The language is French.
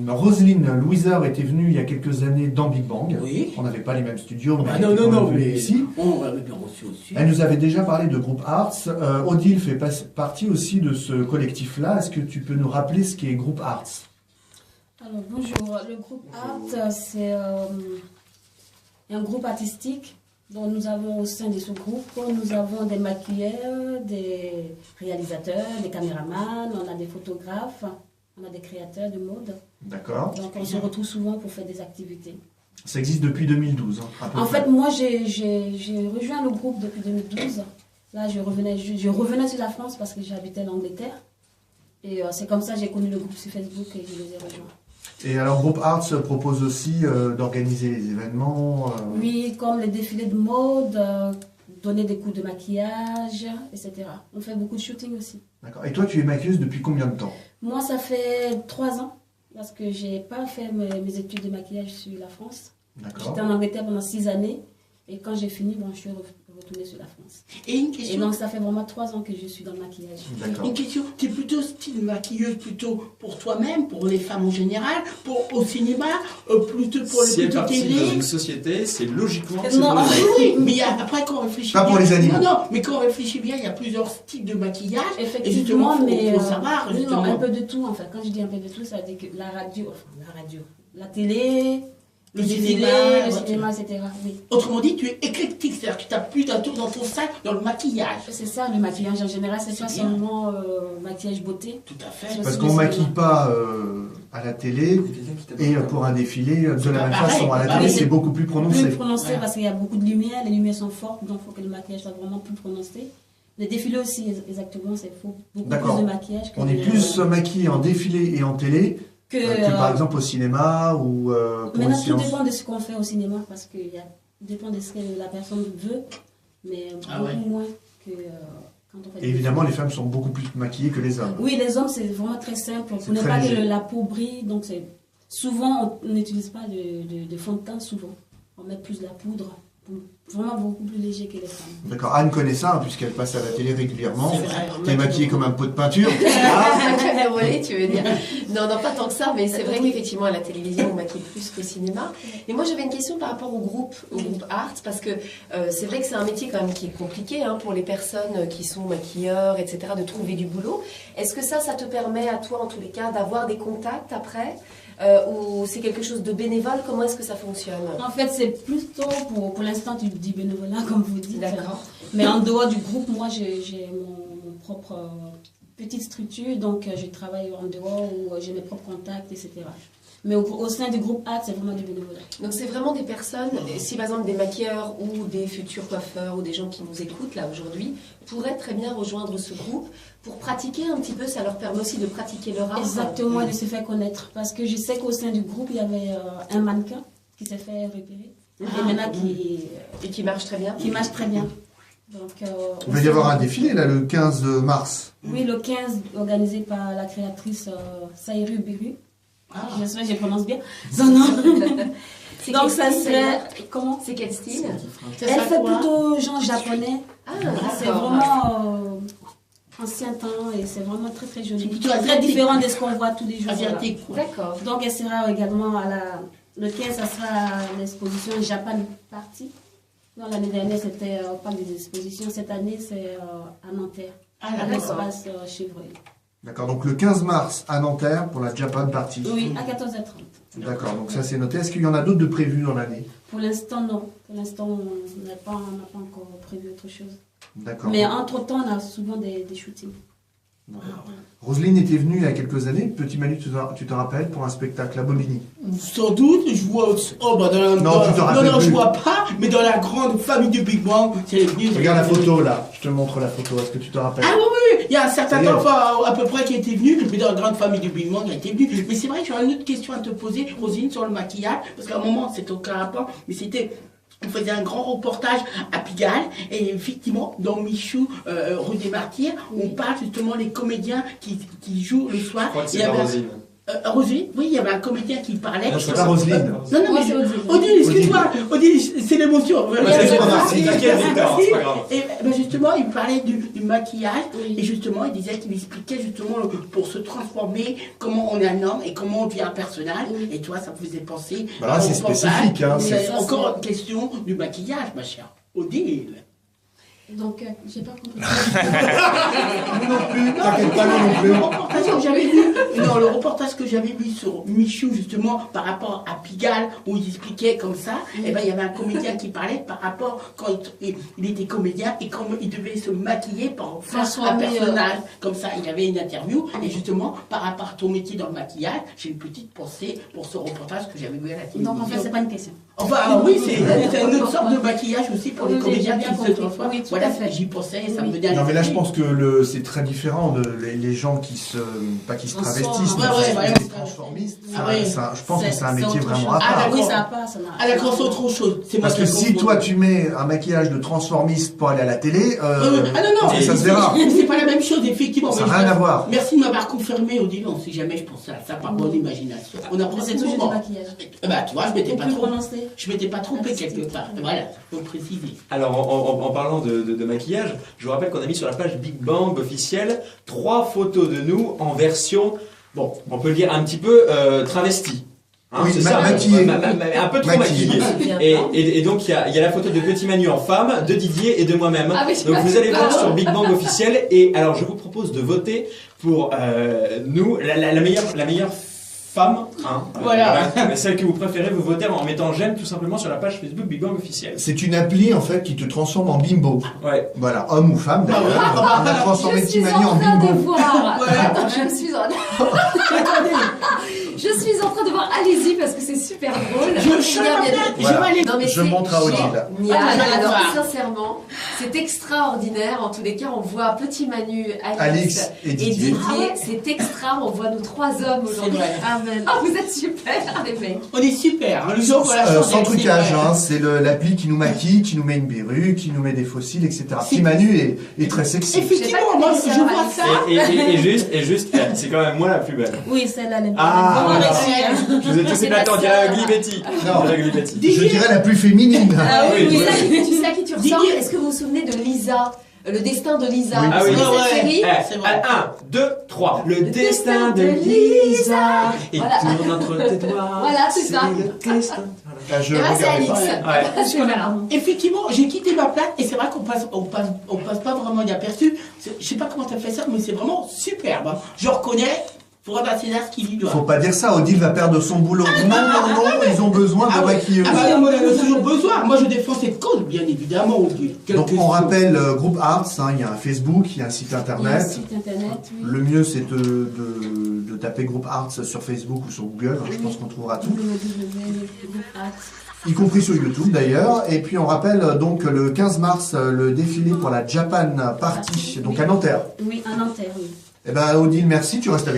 Roselyne Louiser était venue il y a quelques années dans Big Bang. Oui. On n'avait pas les mêmes studios, mais non, venue ici. On l'avait bien reçu aussi. Elle nous avait déjà parlé de Groupe Arts. Odile fait partie aussi de ce collectif-là. Est-ce que tu peux nous rappeler ce qu'est Groupe Arts? Alors bonjour, le groupe Art, c'est un groupe artistique dont nous avons au sein de ce groupe, nous avons des maquilleurs, des réalisateurs, des caméramans, on a des photographes, on a des créateurs de mode. D'accord. Donc on se retrouve souvent pour faire des activités. Ça existe depuis 2012. En fait, moi j'ai rejoint le groupe depuis 2012. Là, je revenais sur la France parce que j'habitais l'Angleterre. Et c'est comme ça que j'ai connu le groupe sur Facebook et je les ai rejoints. Et alors, Groupe Arts propose aussi d'organiser les événements. Oui, comme les défilés de mode, donner des cours de maquillage, etc. On fait beaucoup de shooting aussi. D'accord. Et toi, tu es maquilleuse depuis combien de temps? Moi, ça fait 3 ans, parce que je n'ai pas fait mes études de maquillage sur la France. D'accord. J'étais en Angleterre pendant 6 années, et quand j'ai fini, bon, je suis retournée sur la France. Et une question. Et donc, ça fait vraiment 3 ans que je suis dans le maquillage. D'accord. Une question, tu es plutôt style maquilleuse plutôt pour toi-même, pour les femmes en général, au cinéma, plutôt pour les Si elle petites participe dans télé. une société, c'est logiquement... Non. Oui, mais après quand on réfléchit Pas pour bien, les animaux. Non, mais quand on réfléchit bien, il y a plusieurs styles de maquillage. Effectivement, mais faut savoir, oui, non, justement. un peu de tout, en fait. Quand je dis un peu de tout, ça veut dire que la télé, Le défilé, cinéma, le cinéma, etc. Oui. Autrement dit, tu es éclectique, c'est-à-dire que tu as plus d'un tour dans ton sac dans le maquillage. C'est ça, le maquillage en général, c'est pas bien. seulement maquillage beauté. Tout à fait. Parce qu'on ne maquille pas à la télé et pour un défilé de la pas même pareil. façon. À la Ah, télé, mais c'est beaucoup plus prononcé. Plus prononcé Ouais. parce qu'il y a beaucoup de lumière, les lumières sont fortes, donc il faut que le maquillage soit vraiment plus prononcé. Les défilés aussi, exactement, c'est faut beaucoup D'accord. plus de maquillage. On est plus maquillé en défilé et en télé que par exemple au cinéma ou pour une maintenant, tout séance. dépend de ce qu'on fait au cinéma parce que dépend de ce que la personne veut, mais beaucoup moins que quand on fait Et évidemment, les femmes sont beaucoup plus maquillées que les hommes. Oui, les hommes, c'est vraiment très simple. C'est Pour ne très pas léger. que la peau brille, donc souvent, on n'utilise pas de fond de teint, souvent. On met plus de la poudre, vraiment beaucoup plus léger que les femmes. D'accord. Anne connaît ça, hein, puisqu'elle passe à la télé régulièrement. C'est vrai. T'es maquillée comme un pot de peinture. La volée, tu veux dire? Non, pas tant que ça, mais c'est vrai qu'effectivement, à la télévision, on maquille plus qu'au cinéma. Mais moi, j'avais une question par rapport au groupe Art, parce que c'est vrai que c'est un métier quand même qui est compliqué pour les personnes qui sont maquilleurs, etc., de trouver du boulot. Est-ce que ça te permet à toi, en tous les cas, d'avoir des contacts après ou c'est quelque chose de bénévole? Comment est-ce que ça fonctionne? En fait, c'est plutôt, pour l'instant, tu dis bénévolat, comme vous dites. D'accord. Mais en dehors du groupe, moi, j'ai mon propre petite structure, donc je travaille en dehors où j'ai mes propres contacts, etc. Mais au sein du groupe Art, c'est vraiment du bénévolat. Donc c'est vraiment des personnes, si par exemple des maquilleurs ou des futurs coiffeurs ou des gens qui nous écoutent là aujourd'hui, pourraient très bien rejoindre ce groupe pour pratiquer un petit peu, ça leur permet aussi de pratiquer leur art. Exactement, et de se faire connaître. Parce que je sais qu'au sein du groupe, il y avait un mannequin qui s'est fait repérer. Et maintenant Et qui marche très bien. qui marche très bien. Donc, Il va y avoir un défilé là le 15 mars. Oui, le 15, organisé par la créatrice Saïru Biru. J'espère que je prononce bien son nom. Donc ça serait... Comment? C'est quel style? Elle fait plutôt genre japonais. Ah, C'est d'accord. vraiment ancien temps et c'est vraiment très très joli. plutôt Très asiatique. différent de ce qu'on voit tous les jours. Asiatique. D'accord. Donc elle sera également le 15, ça sera l'exposition Japan Party. Non, l'année dernière c'était pas des expositions, cette année c'est à Nanterre, Ah, à d'accord. l'espace Chevreuil. D'accord. Donc le 15 mars à Nanterre pour la Japan Party. Oui, à 14h30. D'accord. Donc ça c'est noté. Est-ce qu'il y en a d'autres de prévus dans l'année? Pour l'instant non, pour l'instant on n'a pas encore prévu autre chose. D'accord. Mais entre-temps on a souvent des shootings. Roselyne était venue il y a quelques années. Petit Manu, tu te rappelles, pour un spectacle à Bobigny. Sans doute, je vois. Oh, bah, Non, tu te rappelles non, plus. je vois pas, mais dans la grande famille du Big Bang, c'est venu. Regarde la photo là. Je te montre la photo. Est-ce que tu te rappelles? Ah oui, il y a un certain C'est temps, enfin, à peu près, qui était venu, mais dans la grande famille du Big Bang, il a été venu. Mais c'est vrai que j'ai une autre question à te poser, Rosine, sur le maquillage, parce qu'à un moment, c'était aucun rapport, mais c'était. On faisait un grand reportage à Pigalle, et effectivement, dans Michou, rue des Martyrs, on parle justement des comédiens qui jouent le soir. Je crois que Il y c'est avait- la Rosine. Roselyne, oui, il y avait un comédien qui parlait. Non, c'est pas Roselyne. Non, non, Moi, mais c'est Odile. Odile, excuse-moi. Odile, c'est l'émotion. c'est pas grave, t'inquiète, Victor, c'est pas grave. Et ben justement, il parlait du maquillage. Oui. Et justement, il disait qu'il expliquait justement pour se transformer, comment on est un homme et comment on devient un personnage. Oui. Et toi, ça vous faisait penser. Voilà, c'est au reportage. spécifique, hein, C'est c'est- encore une question du maquillage, ma chère. Odile. Donc, j'ai pas compris. Nous non plus, t'inquiète pas, nous non plus. Le reportage que j'avais vu, non, le reportage que j'avais vu sur Michou, justement, par rapport à Pigalle, où il expliquait comme ça, et ben, il y avait un comédien qui parlait par rapport, quand il était comédien, et quand il devait se maquiller pour faire un Transformer, personnage. Comme ça, il y avait une interview, et justement, par rapport à ton métier dans le maquillage, j'ai une petite pensée pour ce reportage que j'avais vu à la télévision. Donc, en fait, c'est pas une question. Enfin, oui, c'est une autre sorte de maquillage aussi pour les Oui, comédiens j'ai bien qui se compris. transforment. Oui, tout Voilà, à fait. j'y pensais, ça Oui. me vient à Non mais là je l'esprit. pense que c'est très différent de les gens qui se pas qui se travestissent, mais Ouais, qui ouais. se transformistes. Ah ouais. Je pense que c'est un métier autre vraiment chose. à Ah, part. d'accord. Oui, ça a pas, ça n'a Ah d'accord, c'est autre chose. C'est moi Parce qui que ai si confondu. toi tu mets un maquillage de transformiste pour aller à la télé, Ah non, non, ça se verra. c'est pas la même chose, effectivement. Ça mais n'a rien à voir. Merci de m'avoir confirmé, Odile, si jamais je pensais à ça par bonne imagination. On apprend C'est tout toujours du moment. maquillage. Bah, tu vois, je m'étais Faut pas plus trompé. prononcer. Je m'étais pas trompé Merci. quelque part. Voilà, faut préciser. Alors, en parlant de maquillage, je vous rappelle qu'on a mis sur la page Big Bang officielle 3 photos de nous en version, bon, on peut le dire un petit peu travesti. Hein, Oui, c'est ça, maquillé. un peu trop Maquillé. maquillé. Et donc, il y a la photo de Petit Manu en femme, de Didier et de moi-même. Ah, mais Donc, vous allez voir sur Big Bang officiel. Et alors, je vous propose de voter pour nous, la meilleure femme. Hein, Voilà. Mais celle que vous préférez, vous votez en mettant j'aime tout simplement sur la page Facebook Big Bang officiel. C'est une appli en fait qui te transforme en bimbo. Ouais. Voilà, homme ou femme d'ailleurs. On a transformé Je Petit suis Manu en en train de bimbo. voir. Voilà. Je suis en Je suis en train de voir. Allez-y parce que c'est super drôle. Je suis Bien, bien, bien. Voilà. Je vais aller. Non, mais Je c'est montre à Odile. génial. Ah, Alors, d'accord. sincèrement, c'est extraordinaire. En tous les cas, on voit Petit Manu, Alix Alix et Didier. C'est extra. On voit nos 3 hommes aujourd'hui. vrai. Amen. Ah, vous êtes super, les mecs. On est super. Hein. Le jour, voilà, Sans trucage, hein, c'est l'appli qui nous maquille, qui nous met une perruque, qui nous met des fossiles, etc. Petit Manu est très sexy. Effectivement, Je sais pas moi, comment je ça vois va, ça. Et juste, c'est quand même moi la plus belle. Oui, celle-là, elle est Ah, vraiment voilà. réussie, hein. Je vous ai tous C'est éclaté, on la dirait sœur. Glibetti. Non. On dirait Glibetti. Je dirais la plus féminine. Ah oui, Tu oui. sais à qui tu ressembles? Est-ce que vous vous souvenez de Lisa? Le destin de Lisa. Oui. Ah oui. Vous savez Ouais, cette série? C'est vrai. 1, 2, 3. Le destin destin de de Lisa. Et Voilà. tourne entre tes doigts. Voilà, c'est ça. Le destin. Voilà. Je Et là, c'est regardais Alix. pas. Ouais. Voilà. Effectivement, j'ai quitté ma place et c'est vrai qu'on passe pas vraiment inaperçu. Je sais pas comment t'as fait ça, mais c'est vraiment superbe. Hein. Je reconnais, faut rendre à César ce qu'il lui doit. Faut pas dire ça, Odile va perdre son boulot. Non, ils ont besoin de maquilleuse. Ah bah non, mais on en a toujours besoin. Moi, je défends cette cause, bien évidemment. Donc on rappelle Groupe Arts, hein, il y a un Facebook, il y a un site Il y a un internet. site internet, oui. Le mieux c'est de taper Groupe Arts sur Facebook ou sur Google, hein, je pense qu'on trouvera tout. Y compris sur YouTube d'ailleurs. Et puis on rappelle donc le 15 mars le défilé pour la Japan Party, donc à Nanterre. Oui, à Nanterre, oui. Eh ben Odile, merci, tu restes avec